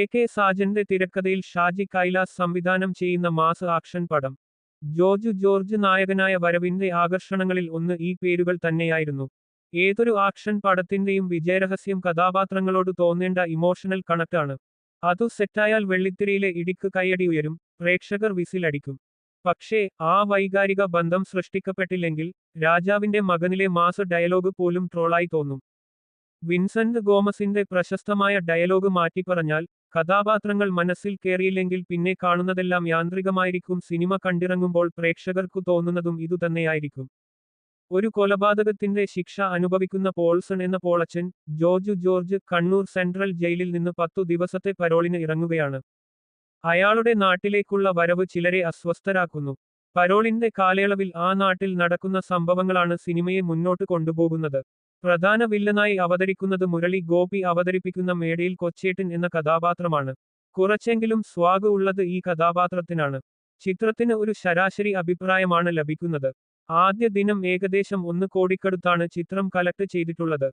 K സാജന്റെ തിരക്കഥയിൽ ഷാജി കൈലാസ് സംവിധാനം ചെയ്യുന്ന മാസ് ആക്ഷൻ പടം. ജോർജ് ജോർജ് നായകനായ വരവിന്റെ ആകർഷണങ്ങളിൽ ഒന്ന് ഈ പേരുകൾ തന്നെയായിരുന്നു. ഏതൊരു ആക്ഷൻ പടത്തിന്റെയും വിജയരഹസ്യം കഥാപാത്രങ്ങളോട് തോന്നേണ്ട ഇമോഷണൽ കണക്റ്റാണ്. അതു സെറ്റായാൽ വെള്ളിത്തിരയിലെ ഇടിക്ക് കൈയടി ഉയരും, പ്രേക്ഷകർ വിസിലടിക്കും. പക്ഷേ ആ വൈകാരിക ബന്ധം സൃഷ്ടിക്കപ്പെട്ടില്ലെങ്കിൽ രാജാവിന്റെ മകനിലെ മാസ് ഡയലോഗ് പോലും ട്രോളായി തോന്നും. വിൻസെന്റ് ഗോമസിന്റെ പ്രശസ്തമായ ഡയലോഗ് മാറ്റിപ്പറഞ്ഞാൽ, കഥാപാത്രങ്ങൾ മനസ്സിൽ കേറിയില്ലെങ്കിൽ പിന്നെ കാണുന്നതെല്ലാം യാന്ത്രികമായിരിക്കും. സിനിമ കണ്ടിറങ്ങുമ്പോൾ പ്രേക്ഷകർക്കു തോന്നുന്നതും ഇതുതന്നെയായിരിക്കും. ഒരു കൊലപാതകത്തിന്റെ ശിക്ഷ അനുഭവിക്കുന്ന പോൾസൺ എന്ന Polachan, George George Kannur central ജയിലിൽ നിന്ന് 10 ദിവസത്തെ പരോളിന് ഇറങ്ങുകയാണ്. അയാളുടെ നാട്ടിലേക്കുള്ള വരവ് ചിലരെ അസ്വസ്ഥരാക്കുന്നു. പരോളിന്റെ കാലയളവിൽ ആ നാട്ടിൽ നടക്കുന്ന സംഭവങ്ങളാണ് സിനിമയെ മുന്നോട്ട് കൊണ്ടുപോകുന്നത്. പ്രധാന വില്ലനായി അവതരിക്കുന്നത് മുരളി ഗോപി അവതരിപ്പിക്കുന്ന മേടയിൽ കൊച്ചേട്ടൻ എന്ന കഥാപാത്രമാണ്. കുറച്ചെങ്കിലും സ്വാഗ് ഉള്ളത് ഈ കഥാപാത്രത്തിനാണ്. ചിത്രത്തിന് ഒരു ശരാശരി അഭിപ്രായമാണ് ലഭിക്കുന്നത്. ആദ്യ ദിനം ഏകദേശം 1 കോടിക്കടുത്താണ് ചിത്രം കളക്ട് ചെയ്തിട്ടുള്ളത്.